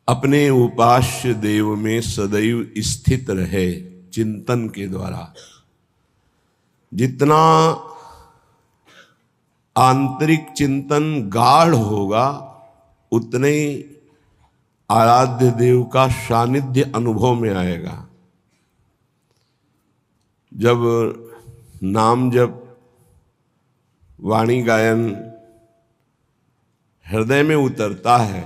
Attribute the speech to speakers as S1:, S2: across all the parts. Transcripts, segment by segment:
S1: अपने उपास्य देव में सदैव स्थित रहे चिंतन के द्वारा। जितना आंतरिक चिंतन गाढ़ होगा उतने ही आराध्य देव का सानिध्य अनुभव में आएगा। जब नाम जप वाणी गायन हृदय में उतरता है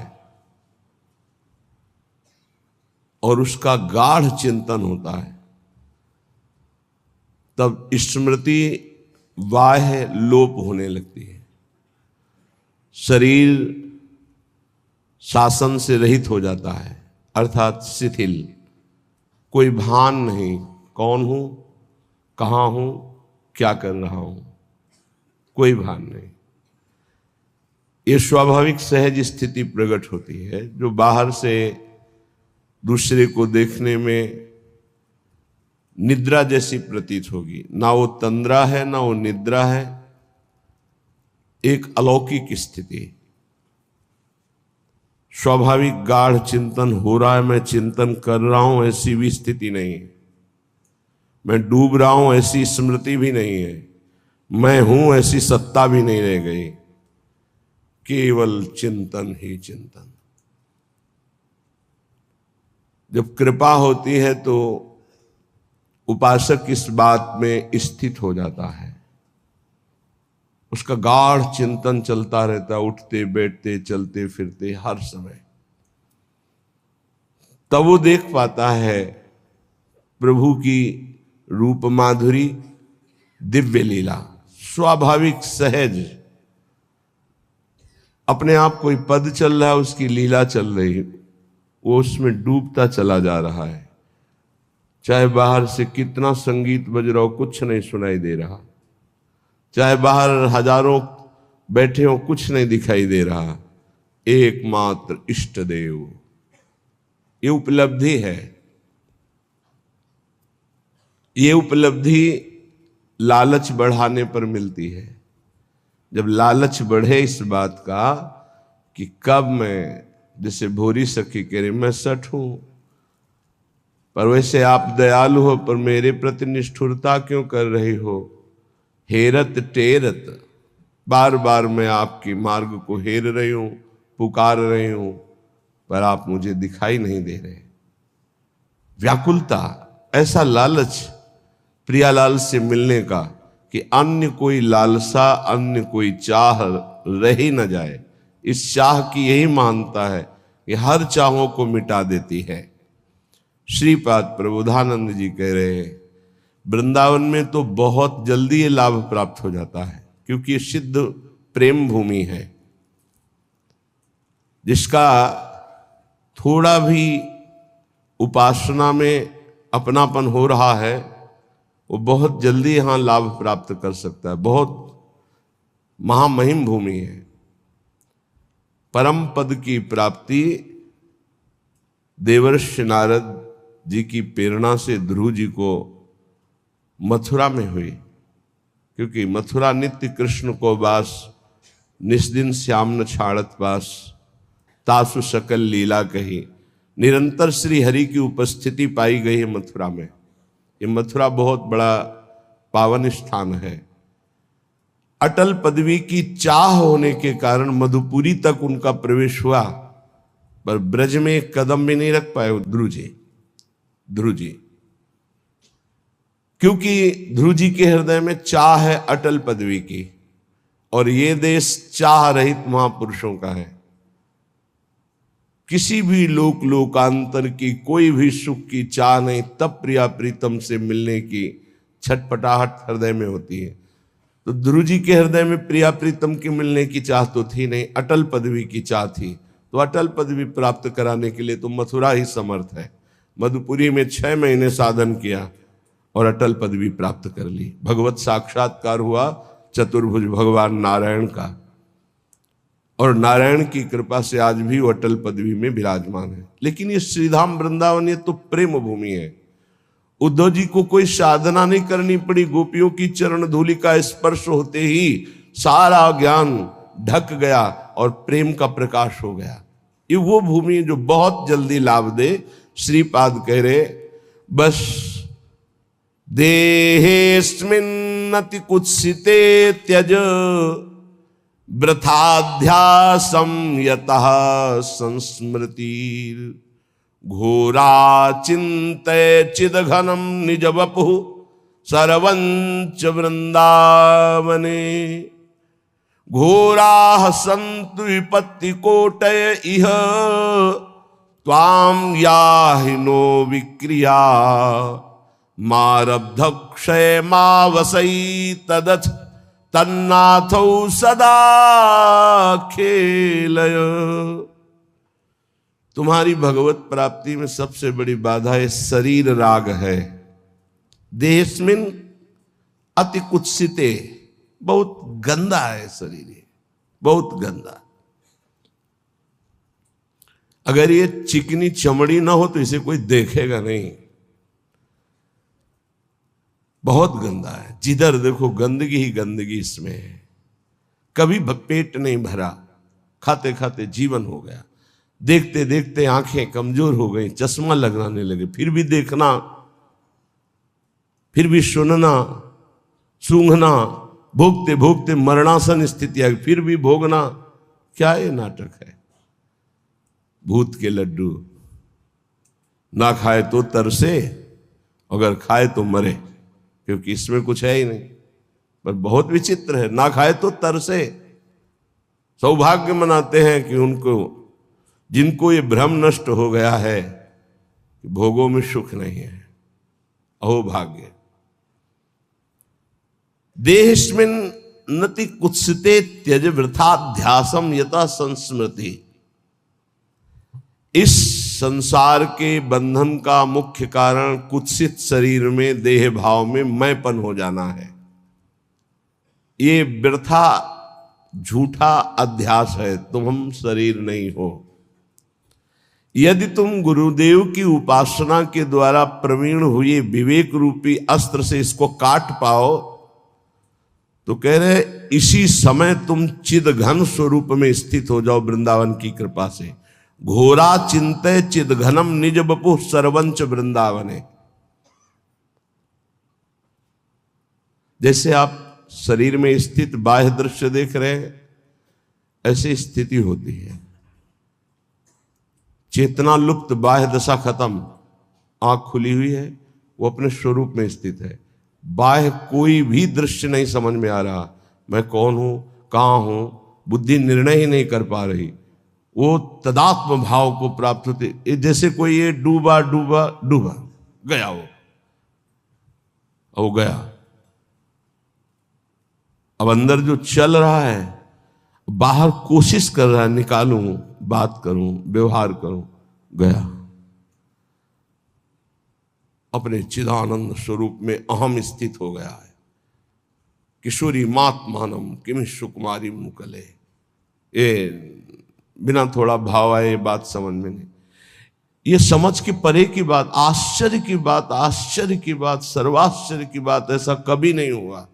S1: और उसका गाढ़ चिंतन होता है, तब स्मृति बाह्य लोप होने लगती है। शरीर शासन से रहित हो जाता है, अर्थात शिथिल। कोई भान नहीं, कौन हूं, कहां हूं, क्या कर रहा हूं, कोई भान नहीं। ये स्वाभाविक सहज स्थिति प्रकट होती है जो बाहर से दूसरे को देखने में निद्रा जैसी प्रतीत होगी। ना वो तंद्रा है ना वो निद्रा है, एक अलौकिक स्थिति। स्वाभाविक गाढ़ चिंतन हो रहा है, मैं चिंतन कर रहा हूं, ऐसी भी स्थिति नहीं है। मैं डूब रहा हूं, ऐसी स्मृति भी नहीं है। मैं हूं, ऐसी सत्ता भी नहीं रह गई। केवल चिंतन ही चिंतन। जब कृपा होती है तो उपासक इस बात में स्थित हो जाता है, उसका गाढ़ चिंतन चलता रहता है, उठते बैठते चलते फिरते हर समय। तब वो देख पाता है प्रभु की रूप माधुरी, दिव्य लीला। स्वाभाविक सहज अपने आप कोई पद चल रहा है, उसकी लीला चल रही है, वो उसमें डूबता चला जा रहा है। चाहे बाहर से कितना संगीत बज रहा हो, कुछ नहीं सुनाई दे रहा। चाहे बाहर हजारों बैठे हो, कुछ नहीं दिखाई दे रहा। एकमात्र इष्ट देव, ये उपलब्धि है। ये उपलब्धि लालच बढ़ाने पर मिलती है। जब लालच बढ़े इस बात का कि कब मैं, जैसे भोरी सखी कह रही, मैं सठ हूं, पर वैसे आप दयालु हो, पर मेरे प्रति निष्ठुरता क्यों कर रही हो? हेरत टेरत, बार बार मैं आपके मार्ग को हेर रही हूं, पुकार रही हूं, पर आप मुझे दिखाई नहीं दे रहे। व्याकुलता, ऐसा लालच प्रियालाल से मिलने का कि अन्य कोई लालसा, अन्य कोई चाह रह ही न जाए। इस चाह की यही मानता है कि हर चाहों को मिटा देती है। श्रीपाद प्रबोधानंद जी कह रहे हैं, वृंदावन में तो बहुत जल्दी ये लाभ प्राप्त हो जाता है, क्योंकि ये सिद्ध प्रेम भूमि है। जिसका थोड़ा भी उपासना में अपनापन हो रहा है, वो बहुत जल्दी यहां लाभ प्राप्त कर सकता है। बहुत महामहिम भूमि है। परम पद की प्राप्ति देवर्षि नारद जी की प्रेरणा से ध्रुव जी को मथुरा में हुई, क्योंकि मथुरा नित्य कृष्ण को बास, निस्दिन श्याम न छाड़त पास, तासु सकल लीला कही। निरंतर श्री हरि की उपस्थिति पाई गई है मथुरा में। ये मथुरा बहुत बड़ा पावन स्थान है। अटल पदवी की चाह होने के कारण मधुपुरी तक उनका प्रवेश हुआ, पर ब्रज में एक कदम भी नहीं रख पाए ध्रुव जी, क्योंकि ध्रुव जी के हृदय में चाह है अटल पदवी की, और ये देश चाह रहित महापुरुषों का है। किसी भी लोकांतर की कोई भी सुख की चाह नहीं, तब प्रिया प्रीतम से मिलने की छटपटाहट हृदय में होती है। तो ध्रुव जी के हृदय में प्रिया प्रीतम की मिलने की चाह तो थी नहीं, अटल पदवी की चाह थी। तो अटल पदवी प्राप्त कराने के लिए तो मथुरा ही समर्थ है। मधुपुरी में 6 महीने साधन किया और अटल पदवी प्राप्त कर ली। भगवत साक्षात्कार हुआ चतुर्भुज भगवान नारायण का, और नारायण की कृपा से आज भी वो अटल पदवी में विराजमान है। लेकिन ये श्रीधाम वृंदावन, ये तो प्रेम भूमि है। उद्धव जी को कोई साधना नहीं करनी पड़ी, गोपियों की चरण धूलि का स्पर्श होते ही सारा ज्ञान ढक गया और प्रेम का प्रकाश हो गया। ये वो भूमि है जो बहुत जल्दी लाभ दे। श्रीपाद कह रहे बस देहेस्मिन्नति कुत्सिते त्यज वृथाध्यासं यतः संस्मृतिर् घोरा चिन्तय चिदघनं निज वपुः सर्वञ्च वृन्दावने घोराः सन्तु विपत्तिकोटय इह त्वां याहि नो विक्रिया मारब्धक्षय मावसै तदथ तन्नाथौ सदा खेलय। तुम्हारी भगवत प्राप्ति में सबसे बड़ी बाधा है शरीर राग है। देहस्मिन अति कुत्सिते, बहुत गंदा है शरीर, बहुत गंदा। अगर ये चिकनी चमड़ी ना हो तो इसे कोई देखेगा नहीं, बहुत गंदा है। जिधर देखो गंदगी ही गंदगी इसमें है। कभी पेट नहीं भरा, खाते खाते जीवन हो गया, देखते देखते आंखें कमजोर हो गई, चश्मा लगाने लगे, फिर भी देखना, फिर भी सुनना, सूंघना, भोगते भोगते मरणासन स्थिति आई, फिर भी भोगना। क्या ये नाटक है? भूत के लड्डू, ना खाए तो तरसे, अगर खाए तो मरे, क्योंकि इसमें कुछ है ही नहीं। पर बहुत विचित्र है, ना खाए तो तरसे। सौभाग्य मनाते हैं कि उनको, जिनको ये भ्रम नष्ट हो गया है कि भोगों में सुख नहीं है। अहो भाग्य। देहस्मिन् नति कुत्सिते त्यज वृथाध्यासम यथा संस्मृति। इस संसार के बंधन का मुख्य कारण कुत्सित शरीर में, देह भाव में मैंपन हो जाना है। ये वृथा झूठा अध्यास है, तुम हम शरीर नहीं हो। यदि तुम गुरुदेव की उपासना के द्वारा प्रवीण हुए विवेक रूपी अस्त्र से इसको काट पाओ तो कह रहे इसी समय तुम चिदघन स्वरूप में स्थित हो जाओ वृंदावन की कृपा से। घोरा चिंतय चिदघनम निज बपु सर्वंच वृंदावने। जैसे आप शरीर में स्थित बाह्य दृश्य देख रहे हैं, ऐसी स्थिति होती है। चेतना लुप्त, बाह्य दशा खत्म, आंख खुली हुई है, वो अपने स्वरूप में स्थित है। बाह्य कोई भी दृश्य नहीं समझ में आ रहा, मैं कौन हूं, कहां हूं, बुद्धि निर्णय ही नहीं कर पा रही। वो तदात्म भाव को प्राप्त होते, जैसे कोई ये डूबा डूबा डूबा गया, वो गया। अब अंदर जो चल रहा है, बाहर कोशिश कर रहा है, निकालूं, बात करूं, व्यवहार करूं, गया। अपने चिदानंद स्वरूप में अहम स्थित हो गया है। किशोरी मात्मानम किम सुकुमारी मुकले। ये बिना थोड़ा भाव आए ये बात समझ में नहीं। ये समझ के परे की बात, आश्चर्य की बात, आश्चर्य की बात, सर्वाश्चर्य की बात, ऐसा कभी नहीं हुआ।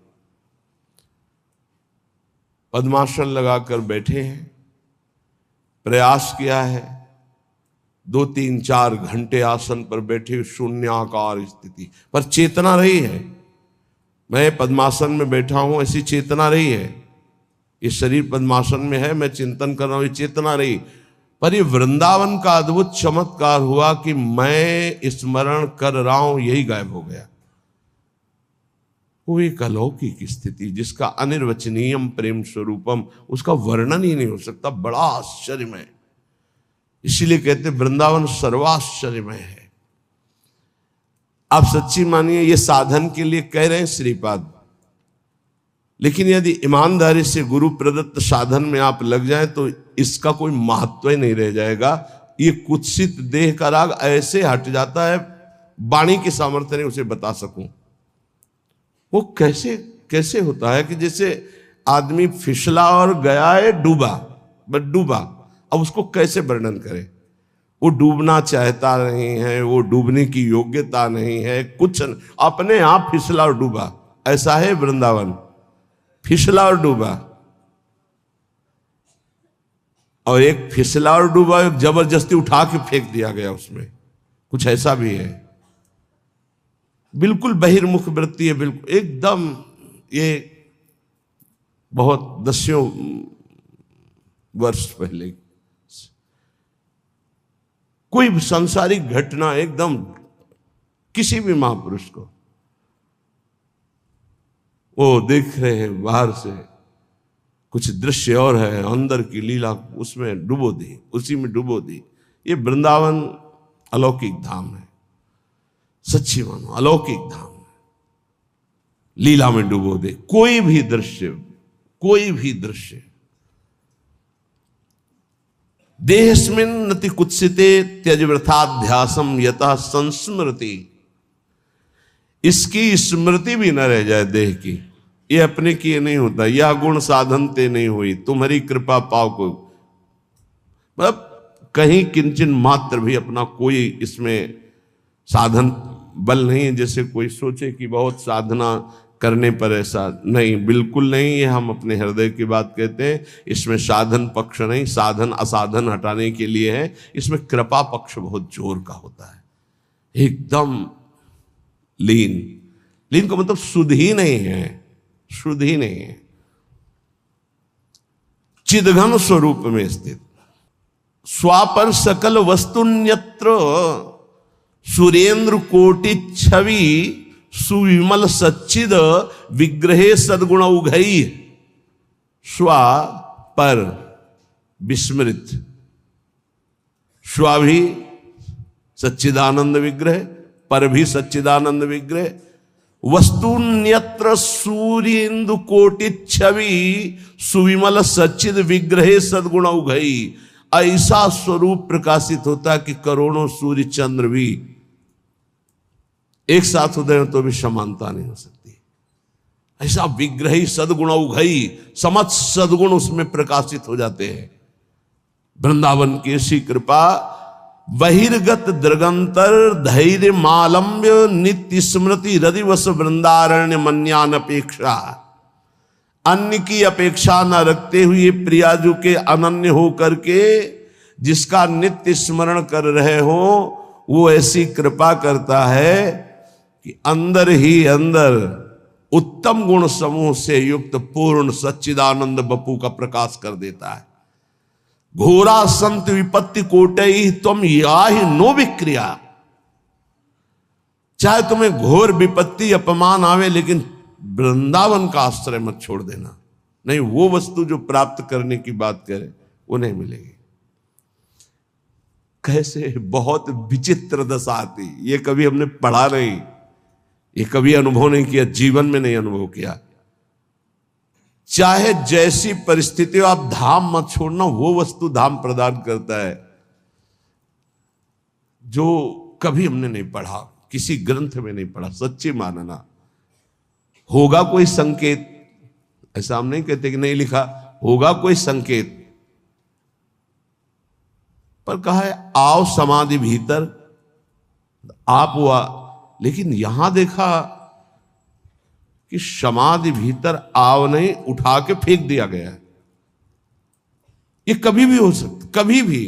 S1: पद्मासन लगाकर बैठे हैं, प्रयास किया है, 2, 3, 4 घंटे आसन पर बैठे, शून्याकार स्थिति पर चेतना रही है। मैं पद्मासन में बैठा हूं, ऐसी चेतना रही है। ये शरीर पद्मासन में है, मैं चिंतन कर रहा हूं, ये चेतना रही। पर ये वृंदावन का अद्भुत चमत्कार हुआ कि मैं स्मरण कर रहा हूं, यही गायब हो गया। वो एक अलौकिक स्थिति जिसका अनिर्वचनीयम प्रेम स्वरूपम, उसका वर्णन ही नहीं हो सकता, बड़ा आश्चर्यमय। इसीलिए कहते वृंदावन सर्वाश्चर्यमय है। आप सच्ची मानिए, ये साधन के लिए कह रहे हैं श्रीपाद, लेकिन यदि ईमानदारी से गुरु प्रदत्त साधन में आप लग जाएं तो इसका कोई महत्व ही नहीं रह जाएगा। ये कुत्सित देह का राग ऐसे हट जाता है, वाणी के सामर्थ्य नहीं उसे बता सकूं। वो कैसे कैसे होता है कि जैसे आदमी फिसला और गया है, डूबा, बस डूबा। अब उसको कैसे वर्णन करें? वो डूबना चाहता नहीं है, वो डूबने की योग्यता नहीं है, कुछ अपने आप फिसला और डूबा। ऐसा है वृंदावन, फिसला और डूबा। और एक फिसला और डूबा, एक जबरदस्ती उठा के फेंक दिया गया उसमें, कुछ ऐसा भी है। बिल्कुल बहिर्मुख वृत्ति है, बिल्कुल एकदम। ये बहुत दसियों वर्ष पहले कोई भी सांसारिक घटना एकदम किसी भी महापुरुष को वो देख रहे हैं बाहर से, कुछ दृश्य और है, अंदर की लीला उसमें डुबो दी, उसी में डुबो दी। ये वृंदावन अलौकिक धाम है, सच्ची मानो अलौकिक धाम है। लीला में डुबो दे कोई भी दृश्य, कोई भी दृश्य। देहस्मिन् नति कुत्सिते त्यज वृथाध्यासम यतः संस्मृति। इसकी स्मृति भी न रह जाए देह की, ये अपने किए नहीं होता। यह गुण साधन ते नहीं हुई, तुम्हारी कृपा पाव को, मतलब कहीं किंचन मात्र भी अपना कोई इसमें साधन बल नहीं है। जैसे कोई सोचे कि बहुत साधना करने पर ऐसा नहीं, बिल्कुल नहीं। ये हम अपने हृदय की बात कहते हैं। इसमें साधन पक्ष नहीं, साधन असाधन हटाने के लिए है। इसमें कृपा पक्ष बहुत जोर का होता है, एकदम लीन। लीन का मतलब शुद्ध ही नहीं है, शुद्ध ही नहीं है, चिदघन स्वरूप में स्थित। स्वापर सकल वस्तुन्यत्र सुरेंद्र कोटि छवि सुविमल सच्चिद विग्रहे सद्गुण उघई। स्वा पर विस्मृत, स्वा भी सच्चिदानंद विग्रह, पर भी सच्चिदानंद विग्रह। वस्तुन्यत्र सूर्येन्दु कोटि छवि सुविमल सच्चिद विग्रहे सद्गुण उघई। ऐसा स्वरूप प्रकाशित होता कि करोड़ों सूर्य चंद्र भी एक साथ उदय हो तो भी समानता नहीं हो सकती। ऐसा विग्रही सद्गुण उघई, समस्त सद्गुण उसमें प्रकाशित हो जाते हैं। वृंदावन की ऐसी कृपा। बहिर्गत दृगंतर धैर्य मालम्ब्य नित्य स्मृति हृदिवश वृंदारण्य मन्यान अपेक्षा। अन्य की अपेक्षा न रखते हुए प्रियाजू के अनन्य हो करके जिसका नित्य स्मरण कर रहे हो, वो ऐसी कृपा करता है कि अंदर ही अंदर उत्तम गुण समूह से युक्त पूर्ण सच्चिदानंद बपू का प्रकाश कर देता है। घोरा संत विपत्ति कोटई तुम याहि नो विक्रिया। चाहे तुम्हें घोर विपत्ति अपमान आवे, लेकिन वृंदावन का आश्रय मत छोड़ देना। नहीं, वो वस्तु जो प्राप्त करने की बात करे वो नहीं मिलेगी। कैसे बहुत विचित्र दशा आती, ये कभी हमने पढ़ा नहीं, ये कभी अनुभव नहीं किया, जीवन में नहीं अनुभव किया। चाहे जैसी परिस्थिति हो, आप धाम मत छोड़ना, वो वस्तु धाम प्रदान करता है जो कभी हमने नहीं पढ़ा, किसी ग्रंथ में नहीं पढ़ा। सच्ची मानना। होगा कोई संकेत, ऐसा हम नहीं कहते कि नहीं लिखा, होगा कोई संकेत, पर कहा है आओ समाधि भीतर, आप हुआ। लेकिन यहां देखा कि समाधि भीतर आओ नहीं, उठा के फेंक दिया गया है। ये कभी भी हो सकता, कभी भी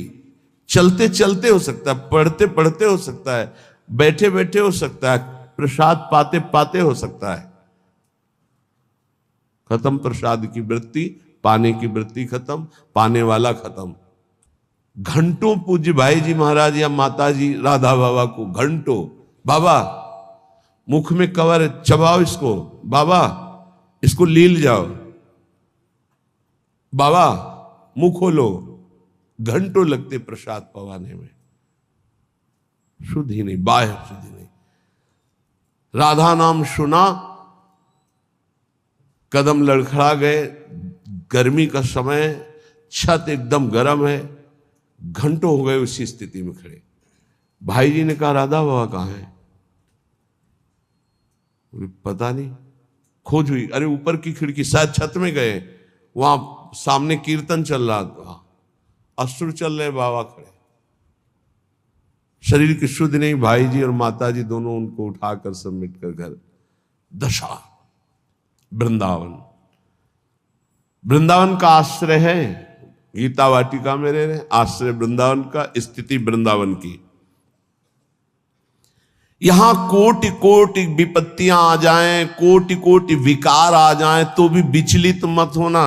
S1: चलते चलते हो सकता है, पढ़ते पढ़ते हो सकता है, बैठे बैठे हो सकता है, प्रसाद पाते पाते हो सकता है। खत्म प्रसाद की वृत्ति, पाने की वृत्ति खत्म, पाने वाला खत्म। घंटों पूज्य भाई जी महाराज या माता जी राधा बाबा को घंटों, बाबा मुख में कवर चबाओ इसको, बाबा इसको लील जाओ, बाबा मुंह खोलो। घंटों लगते प्रसाद पवाने में, शुद्ध ही नहीं, बाह्य शुद्ध ही नहीं। राधा नाम सुना, कदम लड़खड़ा गए, गर्मी का समय, छत एकदम गर्म है, घंटों हो गए उसी स्थिति में खड़े। भाई जी ने कहा राधा बाबा कहाँ है? पता नहीं, खोज हुई, अरे ऊपर की खिड़की, शायद छत में गए, वहां सामने कीर्तन चल रहा था, अश्रु चल रहे, बाबा खड़े। शरीर की शुद्ध नहीं, भाई जी और माता जी दोनों उनको उठाकर समेट कर घर। दशा वृंदावन, वृंदावन का आश्रय है गीता वाटिका में रह रहे, आश्रय वृंदावन का, स्थिति वृंदावन की। यहां कोटि कोटि विपत्तियां आ जाएं, कोटि कोटि विकार आ जाएं, तो भी विचलित मत होना।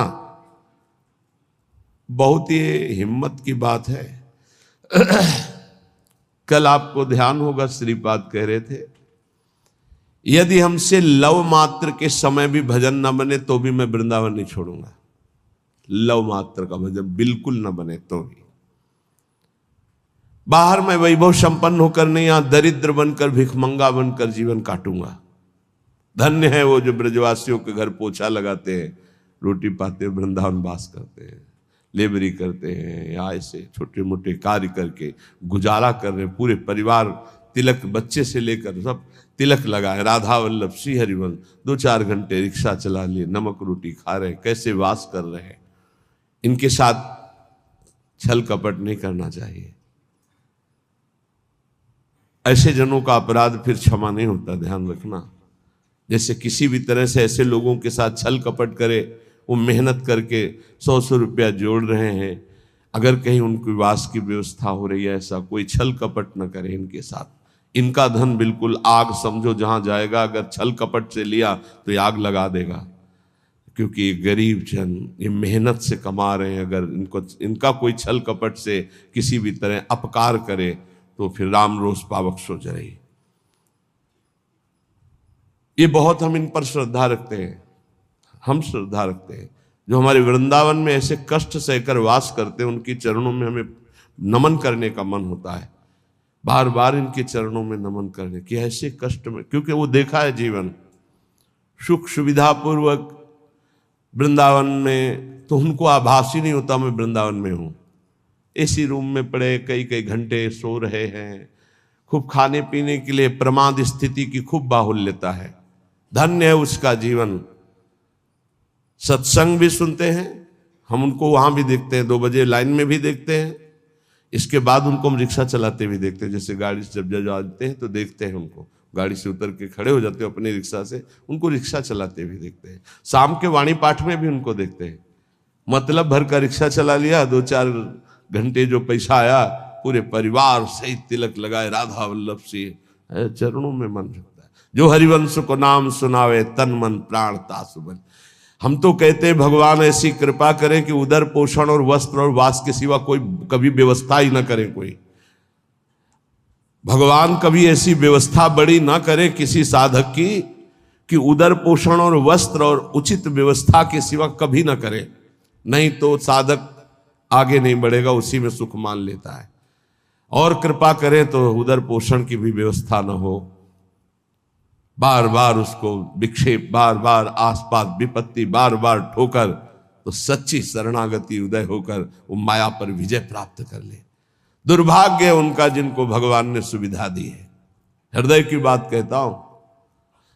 S1: बहुत ही हिम्मत की बात है। कल आपको ध्यान होगा श्रीपाद कह रहे थे, यदि हमसे लव मात्र के समय भी भजन न बने तो भी मैं वृंदावन नहीं छोड़ूंगा। लव मात्र का भजन बिल्कुल न बने तो भी। बाहर मैं वैभव संपन्न होकर नहीं, यहां दरिद्र बनकर भिखमंगा बनकर जीवन काटूंगा। धन्य है वो जो ब्रजवासियों के घर पोछा लगाते हैं, रोटी पाते, वृंदावन वास करते हैं, लेबरी करते हैं, या ऐसे छोटे मोटे कार्य करके गुजारा कर रहे हैं। पूरे परिवार तिलक, बच्चे से लेकर सब तिलक लगाए, राधा वल्लभ श्री हरिवंश, 2-4 घंटे रिक्शा चला लिए, नमक रोटी खा रहे हैं, कैसे वास कर रहे हैं। इनके साथ छल कपट नहीं करना चाहिए। ऐसे जनों का अपराध फिर क्षमा नहीं होता, ध्यान रखना। जैसे किसी भी तरह से ऐसे लोगों के साथ छल कपट करे, वो मेहनत करके 100 रुपया जोड़ रहे हैं, अगर कहीं उनकी वास की व्यवस्था हो रही है, ऐसा कोई छल कपट न करे इनके साथ। इनका धन बिल्कुल आग समझो, जहां जाएगा अगर छल कपट से लिया तो ये आग लगा देगा। क्योंकि ये गरीब जन ये मेहनत से कमा रहे हैं, अगर इनका कोई छल कपट से किसी भी तरह अपकार करे तो फिर राम रोष पावक सो जाए। ये बहुत हम इन पर श्रद्धा रखते हैं, हम श्रद्धा रखते हैं। जो हमारे वृंदावन में ऐसे कष्ट सहकर वास करते हैं, उनके चरणों में हमें नमन करने का मन होता है, बार बार इनके चरणों में नमन करने कि ऐसे कष्ट में, क्योंकि वो देखा है जीवन सुख सुविधा पूर्वक वृंदावन में, तो उनको आभास ही नहीं होता मैं वृंदावन में हूं। एसी रूम में पड़े कई कई घंटे सो रहे हैं, खूब खाने पीने के लिए प्रमाद स्थिति की खूब बाहुल्यता है। धन्य है उसका जीवन। सत्संग भी सुनते हैं हम, उनको वहां भी देखते हैं, 2 बजे लाइन में भी देखते हैं। इसके बाद उनको हम रिक्शा चलाते भी देखते हैं। जैसे गाड़ी से जब जाते हैं तो देखते हैं उनको, गाड़ी से उतर के खड़े हो जाते हैं अपने रिक्शा से, उनको रिक्शा चलाते भी देखते हैं। शाम के वाणी पाठ में भी उनको देखते हैं। मतलब भर का रिक्शा चला लिया, 2-4 घंटे जो पैसा आया, पूरे परिवार सहित तिलक लगाए, राधा वल्लभ से चरणों में मन रखता है। जो हरिवंश को नाम सुनावे, तन मन प्राण तासु बन। हम तो कहते हैं भगवान ऐसी कृपा करें कि उदर पोषण और वस्त्र और वास के सिवा कोई कभी व्यवस्था ही ना करें। कोई भगवान कभी ऐसी व्यवस्था बड़ी ना करे किसी साधक की कि उदर पोषण और वस्त्र और उचित व्यवस्था के सिवा कभी ना करे, नहीं तो साधक आगे नहीं बढ़ेगा, उसी में सुख मान लेता है। और कृपा करें तो उदर पोषण की भी व्यवस्था न हो, बार बार उसको विक्षेप, बार बार आसपास विपत्ति, बार बार ठोकर, तो सच्ची शरणागति उदय होकर वो माया पर विजय प्राप्त कर ले। दुर्भाग्य है उनका जिनको भगवान ने सुविधा दी है। हृदय की बात कहता हूं,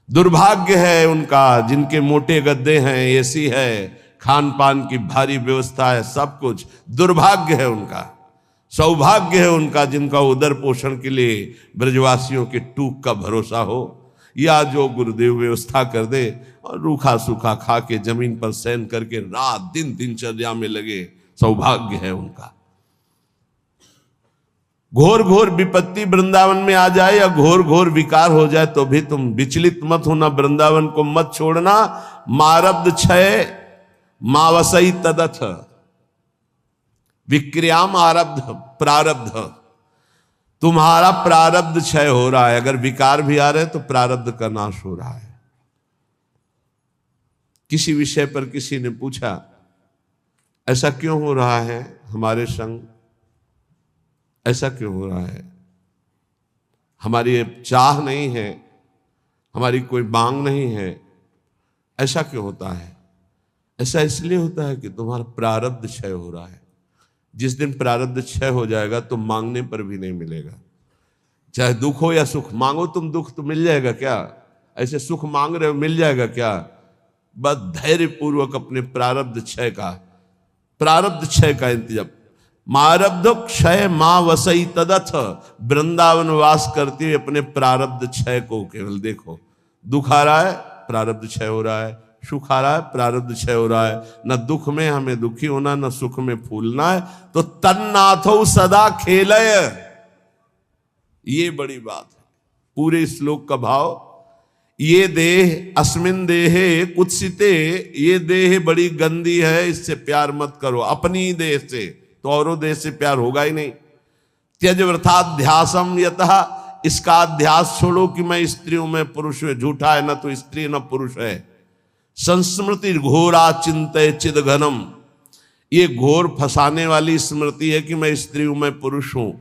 S1: दुर्भाग्य है उनका जिनके मोटे गद्दे हैं, एसी है, खान पान की भारी व्यवस्था है, सब कुछ। दुर्भाग्य है उनका। सौभाग्य है उनका जिनका उदर पोषण के लिए ब्रजवासियों के टूक का भरोसा हो, या जो गुरुदेव व्यवस्था कर दे और रूखा सूखा खा के जमीन पर शयन करके रात दिन दिनचर्या में लगे। सौभाग्य है उनका। घोर घोर विपत्ति वृंदावन में आ जाए या घोर घोर विकार हो जाए तो भी तुम विचलित मत होना, वृंदावन को मत छोड़ना। मारब्ध क्षय मावसई तदथ विक्रियाम आरब्ध प्रारब्ध। तुम्हारा प्रारब्ध क्षय हो रहा है, अगर विकार भी आ रहे हैं तो प्रारब्ध का नाश हो रहा है। किसी विषय पर किसी ने पूछा ऐसा क्यों हो रहा है हमारे संग, ऐसा क्यों हो रहा है? हमारी चाह नहीं है, हमारी कोई मांग नहीं है, ऐसा क्यों होता है? ऐसा इसलिए होता है कि तुम्हारा प्रारब्ध क्षय हो रहा है। जिस दिन प्रारब्ध क्षय हो जाएगा तो मांगने पर भी नहीं मिलेगा। चाहे दुख हो या सुख, मांगो तुम दुख तो मिल जाएगा क्या? ऐसे सुख मांग रहे हो मिल जाएगा क्या? बस धैर्य पूर्वक अपने प्रारब्ध क्षय का इंतजाम। मारब्ध क्षय मां वसई तदथ। वृंदावन वास करते हुए अपने प्रारब्ध क्षय को केवल देखो। दुख आ रहा है, प्रारब्ध क्षय हो रहा है। सुख आ रहा है, प्रारब्ध क्षय हो रहा है, न दुख में हमें दुखी होना, न सुख में फूलना है। तो तन्नाथो सदा खेलय, ये बड़ी बात है पूरे श्लोक का भाव। ये देह अस्मिन देहे कुत्सिते, ये देह बड़ी गंदी है, इससे प्यार मत करो, अपनी देह से, तो औरों देह से प्यार होगा ही नहीं। त्यज वृथाध्यासम यतः, इसका अध्यास छोड़ो कि मैं स्त्री हूं, मैं पुरुष हूं, झूठा है, न तो स्त्री न पुरुष है। संस्मृति घोरा चिंतय चिद घनम, ये घोर फंसाने वाली स्मृति है कि मैं स्त्री हूं, मैं पुरुष हूं।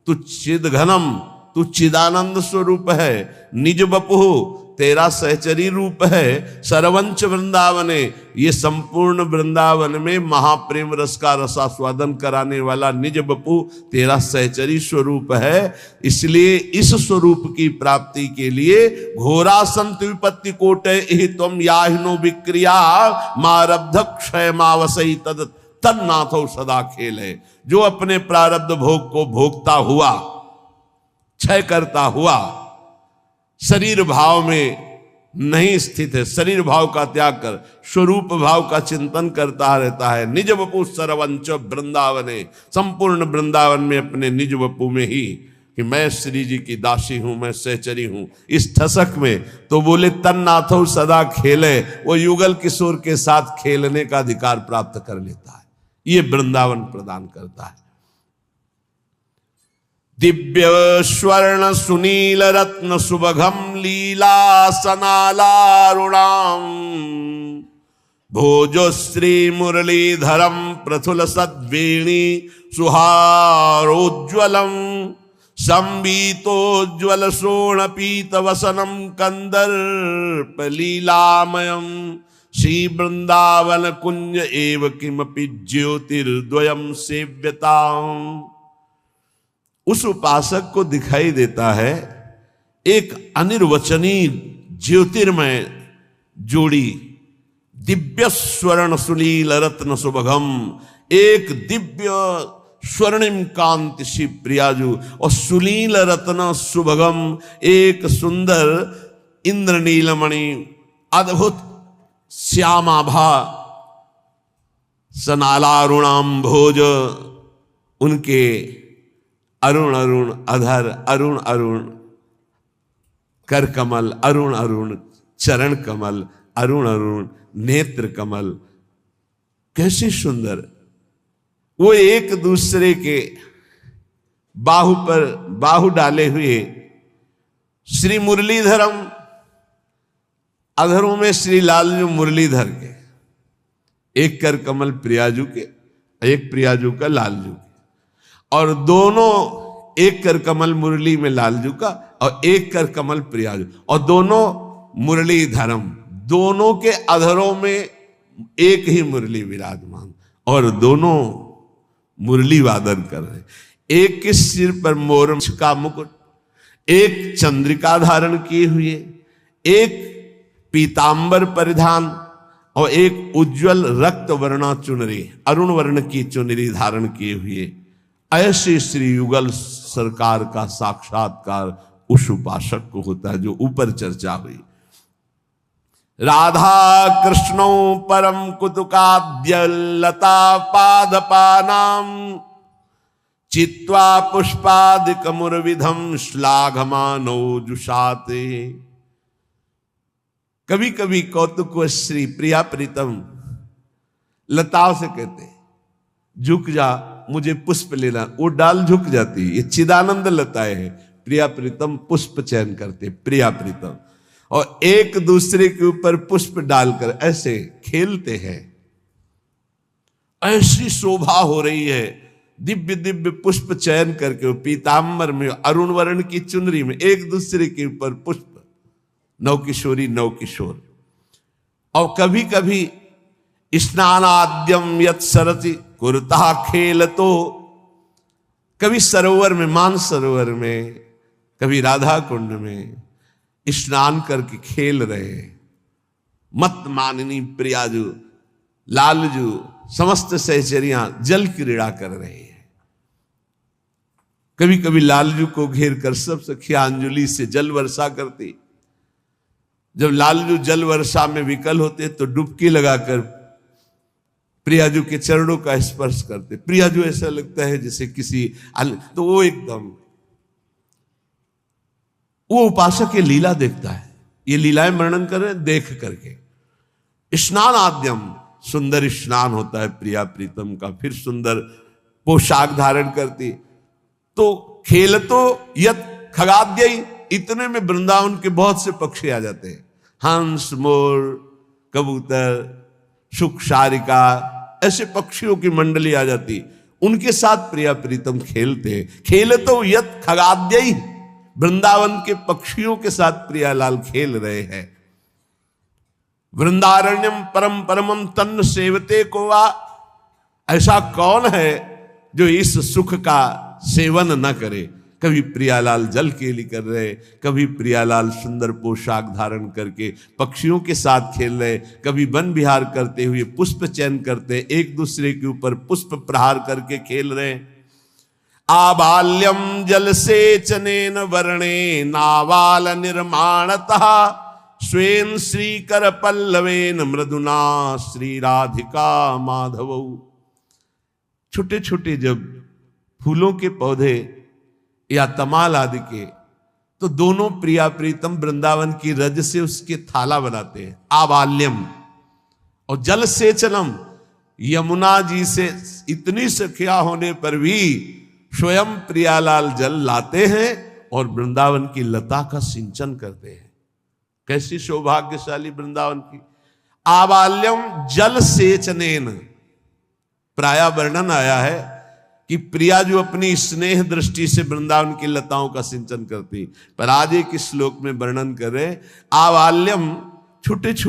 S1: तू चिद घनम, तू चिदानंद स्वरूप है, निज बपु तेरा सहचरी रूप है। सर्वंच वृंदावने, ये संपूर्ण वृंदावन में महाप्रेम रस का रसास्वादन कराने वाला निज बपु तेरा सहचरी स्वरूप है। इसलिए इस स्वरूप की प्राप्ति के लिए घोरा संत विपत्ति कोटे ही तुम याहिनो विक्रिया मारब्ध क्षय मावसई तद तन्नाथो सदा खेल है। जो अपने प्रारब्ध भोग को भोगता हुआ, क्षय करता हुआ, शरीर भाव में नहीं स्थित है, शरीर भाव का त्याग कर स्वरूप भाव का चिंतन करता रहता है। निज वपु सर्वंच वृंदावने, संपूर्ण वृंदावन में अपने निज वपु में ही कि मैं श्री जी की दासी हूं, मैं सहचरी हूं, इस ठसक में तो बोले तन्नाथो सदा खेले, वो युगल किशोर के साथ खेलने का अधिकार प्राप्त कर लेता है। ये वृंदावन प्रदान करता है। दिव्य स्वर्ण सुनील रत्न सुभगम लीला सनालारुणाम, भोजो श्री मुरलीधरम प्रथुल सद्वेणी सुहारोज्वलम, संबीतोज्वल शोण पीत वसनम कंदर्प लीलामयम, श्री वृंदावन कुंज एव किमपि ज्योतिर्द्वयम सेव्यताम। उस उपासक को दिखाई देता है एक अनिर्वचनीय ज्योतिर्मय जोड़ी, दिव्य स्वर्ण सुनील रत्न सुभगम, एक दिव्य स्वर्णिम कांति शिव प्रियाजू और सुनील रत्न सुभगम, एक सुंदर इंद्रनीलमणि अद्भुत श्यामाभा सनालारुणाम भोज, उनके अरुण अरुण अधर, अरुण अरुण कर कमल, अरुण अरुण चरण कमल, अरुण अरुण नेत्र कमल, कैसे सुंदर। वो एक दूसरे के बाहु पर बाहु डाले हुए, श्री मुरलीधरम, अधरों में श्री लालजू मुरलीधर के, एक कर कमल प्रियाजू के, एक प्रियाजू का लालजू के, और दोनों एक कर कमल मुरली में लालजू का और एक कर कमल प्रियाजू, और दोनों मुरलीधरम, दोनों के अधरों में एक ही मुरली विराजमान और दोनों मुरली वादन कर रहे। एक के सिर पर मोर का मुकुट, एक चंद्रिका धारण किए हुए, एक पीतांबर परिधान और एक उज्जवल रक्त वर्णा चुनरी, अरुण वर्ण की चुनरी धारण किए हुए। ऐसे श्री युगल सरकार का साक्षात्कार उस उपासक को होता है जो ऊपर चर्चा हुई। राधा कृष्णो परम कुतुकाद्य लता पादपानाम, चित्वा पुष्पादिक मुरविधम श्लाघमानो जुषाते। कभी कभी कौतुक श्री प्रिया प्रीतम लताओं से कहते झुक जा, मुझे पुष्प लेना, वो डाल झुक जाती है। ये चिदानंद लताएं हैं, प्रिया प्रीतम पुष्प चयन करते, प्रिया प्रीतम, और एक दूसरे के ऊपर पुष्प डालकर ऐसे खेलते हैं। ऐसी शोभा हो रही है, दिव्य दिव्य पुष्प चयन करके पीतांबर में अरुण वर्ण की चुनरी में एक दूसरे के ऊपर पुष्प, नव किशोरी नव किशोर। और कभी कभी स्नानाद्यम यत् सरति कुरुता खेल, तो कभी सरोवर में, मान सरोवर में, कभी राधा कुंड में स्नान करके खेल रहे। मत माननी प्रियाजू लालजू समस्त सहचरियां जल क्रीड़ा कर रहे हैं। कभी कभी लालजू को घेर कर सब सखियां अंजलि से जल वर्षा करती। जब लालजू जल वर्षा में विकल होते तो डुबकी लगाकर प्रियाजू के चरणों का स्पर्श करते। प्रियाजू ऐसा लगता है जैसे किसी तो वो एकदम वो उपासक ये लीला देखता है, ये लीलाएं वर्णन कर रहे हैं देख करके। स्नान आद्यम, सुंदर स्नान होता है प्रिया प्रीतम का, फिर सुंदर पोशाक धारण करती। तो खेल तो यत खगाद्य, इतने में वृंदावन के बहुत से पक्षी आ जाते हैं, हंस, मोर, कबूतर, शुक, शारिका, ऐसे पक्षियों की मंडली आ जाती, उनके साथ प्रिया प्रीतम खेलते। खेल तो यत खगाद्य, वृंदावन के पक्षियों के साथ प्रियालाल खेल रहे हैं। वृंदारण्यम परम परमम तन्न सेवते को वा, ऐसा कौन है जो इस सुख का सेवन न करे। कभी प्रियालाल जल केली कर रहे, कभी प्रियालाल सुंदर पोशाक धारण करके पक्षियों के साथ खेल रहे, कभी वन विहार करते हुए पुष्प चयन करते, एक दूसरे के ऊपर पुष्प प्रहार करके खेल रहे। आबाल्यम जल सेचनेन वर्णे नावाल निर्माणतः स्वेन श्रीकर पल्लवेन मृदुना श्री राधिका माधव। छोटे छोटे जब फूलों के पौधे या तमाल आदि के, तो दोनों प्रिया प्रीतम वृंदावन की रज से उसके थाला बनाते हैं। आबाल्यम और जल सेचनम, यमुना जी से इतनी सख्या होने पर भी स्वयं प्रियालाल जल लाते हैं और वृंदावन की लता का सिंचन करते हैं। कैसी सौभाग्यशाली वृंदावन की। आबाल्यम जल सेचनेन, प्राय वर्णन आया है कि प्रिया जो अपनी स्नेह दृष्टि से वृंदावन की लताओं का सिंचन करती, पर आज एक श्लोक में वर्णन करे आबाल्यम, छोटे छोटे